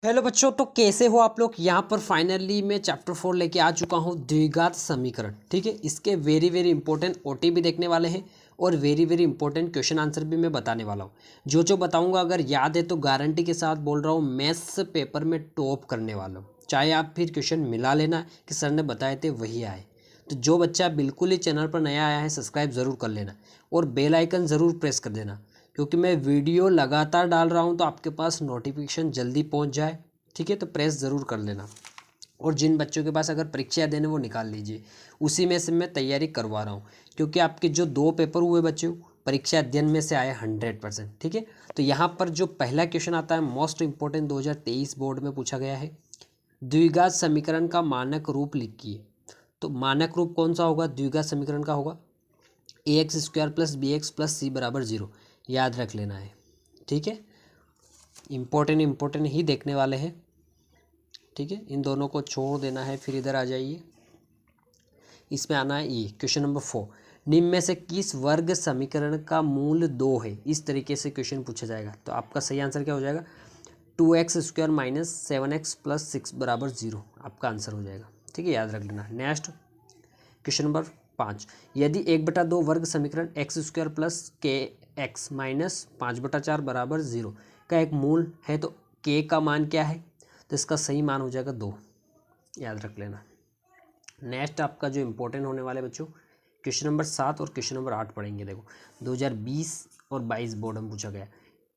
Hello बच्चों, तो कैसे हो आप लोग। यहाँ पर फाइनली मैं चैप्टर 4 लेके आ चुका हूँ, द्विघात समीकरण। ठीक है, इसके वेरी वेरी इंपॉर्टेंट ओटी भी देखने वाले हैं और very very important question answer भी मैं बताने वाला हूँ। जो जो बताऊँगा अगर याद है तो गारंटी के साथ बोल रहा हूँ, मैथ्स पेपर में टॉप करने वाला हूँ। चाहे आप फिर क्वेश्चन मिला लेना कि सर ने बताए थे वही आए। तो जो बच्चा बिल्कुल ही चैनल पर नया आया है सब्सक्राइब ज़रूर कर लेना और बेल आइकन ज़रूर प्रेस कर देना, क्योंकि मैं वीडियो लगातार डाल रहा हूँ तो आपके पास नोटिफिकेशन जल्दी पहुँच जाए। ठीक है, तो प्रेस ज़रूर कर लेना। और जिन बच्चों के पास अगर परीक्षा देने वो निकाल लीजिए, उसी में से मैं तैयारी करवा रहा हूँ, क्योंकि आपके जो 2 पेपर हुए बच्चों परीक्षा अध्ययन में से आए 100%। ठीक है, तो यहाँ पर जो पहला क्वेश्चन आता है मोस्ट इंपॉर्टेंट 2023 बोर्ड में पूछा गया है, द्विघात समीकरण का मानक रूप लिखिए। तो मानक रूप कौन सा होगा द्विघात समीकरण का? होगा ax² + bx + c = 0। याद रख लेना है। ठीक है, इंपॉर्टेंट ही देखने वाले हैं। ठीक है, इन दोनों को छोड़ देना है, फिर इधर आ जाइए। इसमें आना है ये क्वेश्चन नंबर 4, निम्न में से किस वर्ग समीकरण का मूल 2 है? इस तरीके से क्वेश्चन पूछा जाएगा। तो आपका सही आंसर क्या हो जाएगा? 2x² - 7x + 6 = 0 आपका आंसर हो जाएगा। ठीक है, याद रख लेना। नेक्स्ट क्वेश्चन नंबर 5, यदि 1/2 वर्ग समीकरण x² + kx - 5/4 = 0 का एक मूल है तो k का मान क्या है? तो इसका सही मान हो जाएगा 2। याद रख लेना। नेक्स्ट आपका जो इंपॉर्टेंट होने वाले बच्चों क्वेश्चन नंबर 7 और क्वेश्चन नंबर 8 पढ़ेंगे। देखो 2020 और 22 बोर्ड में पूछा गया,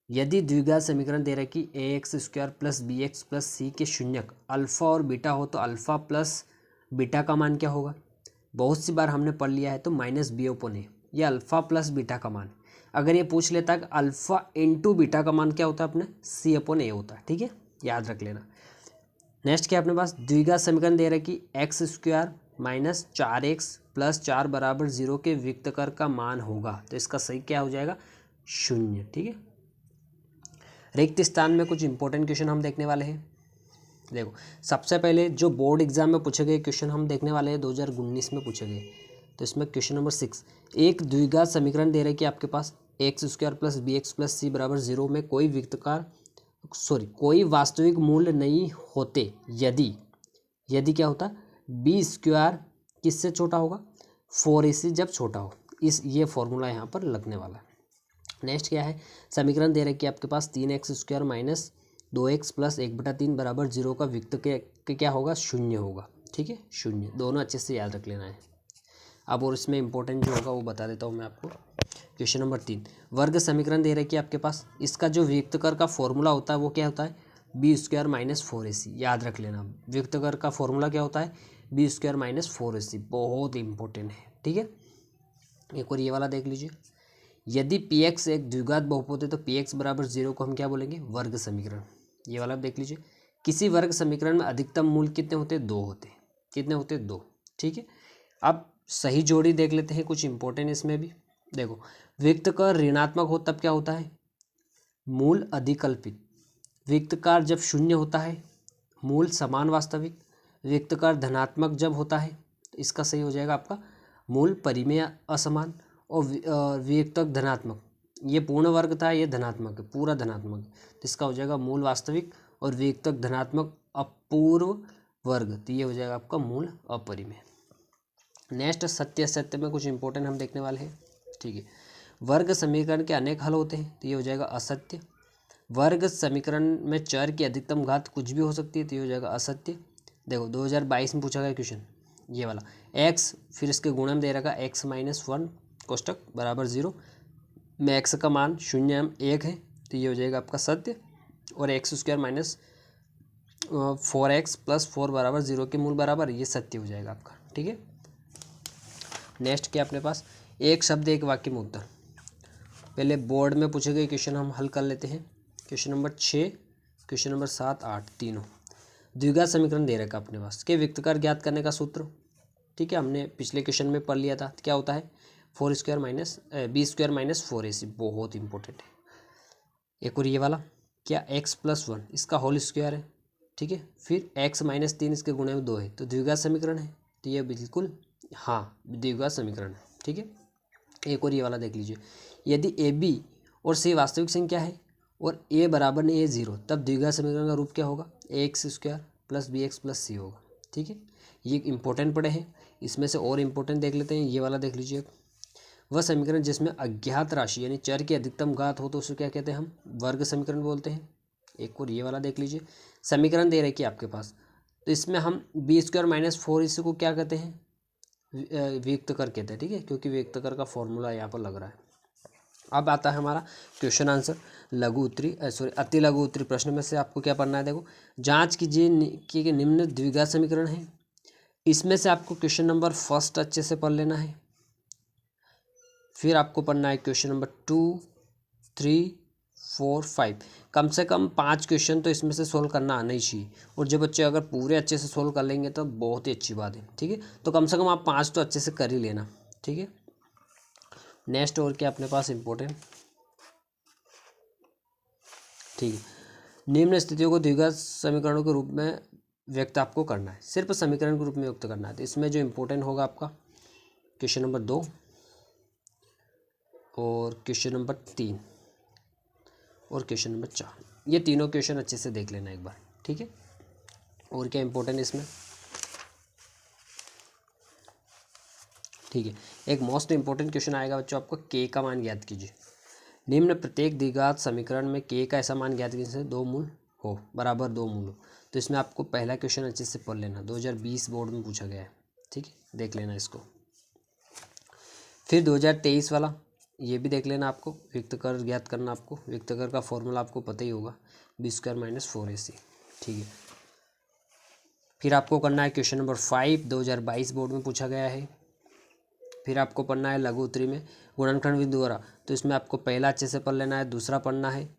यदि द्विघात समीकरण दे रहा है कि ax² + bx + c के शून्यक अल्फा और बीटा हो तो अल्फा प्लस बीटा का मान क्या होगा? बहुत सी बार हमने पढ़ लिया है, तो -b/a। ये अल्फा प्लस बीटा का मान। अगर ये पूछ लेता है कि अल्फा इंटू बीटा का मान क्या होता है, अपने c/a होता है। ठीक है, याद रख लेना। नेक्स्ट क्या अपने पास द्विघात समीकरण दे रहा है कि x² - 4x + 4 = 0 के विकतकर का मान होगा। तो इसका सही क्या हो जाएगा? 0। ठीक है, रिक्त स्थान में कुछ इंपॉर्टेंट क्वेश्चन हम देखने वाले हैं। देखो सबसे पहले जो बोर्ड एग्जाम में पूछे गए क्वेश्चन हम देखने वाले हैं 2019 में पूछे गए। तो इसमें क्वेश्चन नंबर 6, एक द्विघात समीकरण दे रहे हैं कि आपके पास x² + bx + c = 0 में कोई वास्तविक मूल्य नहीं होते यदि क्या होता? b² किससे छोटा होगा? 4ac जब छोटा हो। ये फॉर्मूला यहाँ पर लगने वाला है। नेक्स्ट क्या है, समीकरण दे रहे हैं कि आपके पास 3x² - 2x + 1/3 = 0 का विकतकर क्या होगा? 0 होगा। ठीक है, 0 दोनों अच्छे से याद रख लेना है। अब और इसमें इंपॉर्टेंट जो होगा वो बता देता हूँ मैं आपको। क्वेश्चन नंबर 3, वर्ग समीकरण दे रहे हैं कि आपके पास इसका जो विकतकर का फॉर्मूला होता है वो क्या होता है? b² - 4ac। याद रख लेना, विकतकर का फॉर्मूला क्या होता है? b² - 4ac। बहुत इंपॉर्टेंट है। ठीक है, एक और ये वाला देख लीजिए, यदि px एक द्विघात बहुपद है तो px = 0 को हम क्या बोलेंगे? वर्ग समीकरण। ये वाला देख लीजिए, किसी वर्ग समीकरण में अधिकतम मूल कितने होते हैं? 2 होते हैं। कितने होते हैं? 2। ठीक है, अब सही जोड़ी देख लेते हैं, कुछ इंपॉर्टेंट इसमें भी। देखो विकतकर ऋणात्मक हो तब क्या होता है? मूल अधिकल्पित। विकतकार जब 0 होता है मूल समान वास्तविक। विकतकार धनात्मक जब होता है तो इसका सही हो जाएगा आपका मूल परिमेय असमान। और विकतक धनात्मक, ये पूर्ण वर्ग था, ये धनात्मक है, पूरा धनात्मक है, तो इसका हो जाएगा मूल वास्तविक। और विकतक धनात्मक अपूर्व वर्ग, तो ये हो जाएगा आपका मूल अपरिमेय। नेक्स्ट सत्य असत्य में कुछ इंपॉर्टेंट हम देखने वाले हैं। ठीक है, वर्ग समीकरण के अनेक हल होते हैं, तो ये हो जाएगा असत्य। वर्ग समीकरण में चर की अधिकतम घात कुछ भी हो सकती है, तो ये हो जाएगा असत्य। देखो 2022 में पूछा गया क्वेश्चन ये वाला, x फिर इसके गुणन दे रखा x - 1 कोष्टक = 0 में x का मान 0 1 है, तो ये हो जाएगा आपका सत्य। और x² - 4x + 4 = 0 के मूल बराबर, ये सत्य हो जाएगा आपका। ठीक है, नेक्स्ट क्या अपने पास, एक शब्द एक वाक्य में उत्तर। पहले बोर्ड में पूछे गए क्वेश्चन हम हल कर लेते हैं। क्वेश्चन नंबर 6, क्वेश्चन नंबर 7, 8 तीनों द्विघात समीकरण दे रखा अपने पास के विकतकार ज्ञात करने का सूत्र। ठीक है, हमने पिछले क्वेश्चन में पढ़ लिया था, क्या होता है? b² - 4ac। बहुत इंपॉर्टेंट है। एक और ये वाला क्या, x + 1 इसका होल स्क्वायर है। ठीक है, फिर x - 3 इसके गुणे में 2 है, तो द्विघात समीकरण है। तो ये बिल्कुल हाँ द्विघात समीकरण है। ठीक है, एक और ये वाला देख लीजिए, यदि a b और c वास्तविक संख्या है और ए बराबर नहीं है 0, तब द्विघात समीकरण का रूप क्या होगा, ax² + bx + c होगा। ठीक है, ये इंपॉर्टेंट पड़े हैं। इसमें से और इम्पोर्टेंट देख लेते हैं, ये वाला देख लीजिए। वह समीकरण जिसमें अज्ञात राशि यानी चर की अधिकतम घात हो तो उसे क्या कहते हैं, हम वर्ग समीकरण बोलते हैं। एक और ये वाला देख लीजिए, समीकरण दे रखी है आपके पास, तो इसमें हम b² - 4 इसी को क्या कहते हैं, वियुक्त कर कहते हैं। ठीक है, क्योंकि वियुक्त कर का फॉर्मूला यहाँ पर लग रहा है। अब आता है हमारा क्वेश्चन आंसर, लघु उत्तरी अति लघु उत्तरी प्रश्न में से आपको क्या पढ़ना है। देखो, जांच कीजिए कि निम्न द्विघात समीकरण है। इसमें से आपको क्वेश्चन नंबर फर्स्ट अच्छे से पढ़ लेना है, फिर आपको पढ़ना है क्वेश्चन नंबर 2, 3, 4, 5। कम से कम 5 क्वेश्चन तो इसमें से सोल्व करना आना ही चाहिए। और जो बच्चे अगर पूरे अच्छे से सोल्व कर लेंगे तो बहुत ही अच्छी बात है। ठीक है, तो कम से कम आप 5 तो अच्छे से कर ही लेना। ठीक है, नेक्स्ट और क्या अपने पास इम्पोर्टेंट। ठीक है, निम्न स्थितियों को द्विघात समीकरणों के रूप में व्यक्त आपको करना है, सिर्फ समीकरण के रूप में व्यक्त करना है। तो इसमें जो इम्पोर्टेंट होगा आपका क्वेश्चन नंबर 2 और क्वेश्चन नंबर 3 और क्वेश्चन नंबर 4, ये तीनों क्वेश्चन अच्छे से देख लेना एक बार। ठीक है, और क्या इम्पोर्टेंट इसमें। ठीक है, एक मोस्ट इम्पोर्टेंट क्वेश्चन आएगा बच्चों, आपको के का मान ज्ञात कीजिए। निम्न प्रत्येक द्विघात समीकरण में के का ऐसा मान ज्ञात कीजिए जिसमें 2 मूल हो, बराबर 2 मूल हो। तो इसमें आपको पहला क्वेश्चन अच्छे से पढ़ लेना, 2020 बोर्ड में पूछा गया है। ठीक है, देख लेना इसको। फिर 2023 वाला ये भी देख लेना, आपको वियुक्त कर ज्ञात करना। आपको वियुक्त कर का फॉर्मूला आपको पता ही होगा, b² - 4ac। ठीक है, फिर आपको करना है क्वेश्चन नंबर 5, 2022 बोर्ड में पूछा गया है। फिर आपको पढ़ना है लघु उत्तरी में गुणनखंड बिंदु द्वारा। तो इसमें आपको पहला अच्छे से पढ़ लेना है, दूसरा पढ़ना है,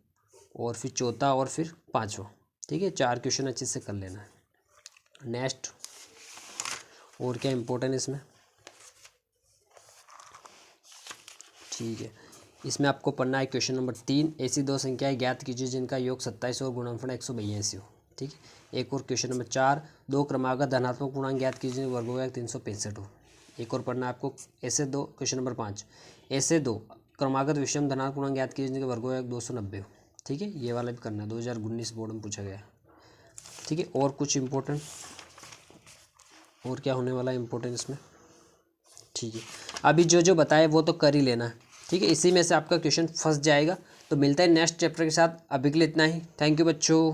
और फिर चौथा, और फिर पाँचवा। ठीक है, 4 क्वेश्चन अच्छे से कर लेना है। नेक्स्ट और क्या इम्पोर्टेंट इसमें। ठीक है, इसमें आपको पढ़ना है क्वेश्चन नंबर 3, ऐसी 2 संख्याएं ज्ञात कीजिए जिनका योग 27 और गुणनफल 182 हो। ठीक है, एक और क्वेश्चन नंबर 4, 2 क्रमागत धनात्मक पूर्णांक ज्ञात कीजिए जिनका वर्गमूल 365 हो। एक और पढ़ना है आपको ऐसे 2, क्वेश्चन नंबर 5, ऐसे 2 क्रमागत विषम धनात्मक पूर्णांक ज्ञात कीजिए जिनका वर्गमूल 290 हो। ठीक है, ये वाला भी करना है, 2019 बोर्ड में पूछा गया है। ठीक है, और कुछ इम्पोर्टेंट और क्या होने वाला है इम्पोर्टेंट इसमें। ठीक है, अभी जो जो बताए वो तो कर ही लेना है। ठीक है, इसी में से आपका क्वेश्चन फंस जाएगा। तो मिलता है नेक्स्ट चैप्टर के साथ, अभी के लिए इतना ही। थैंक यू बच्चों।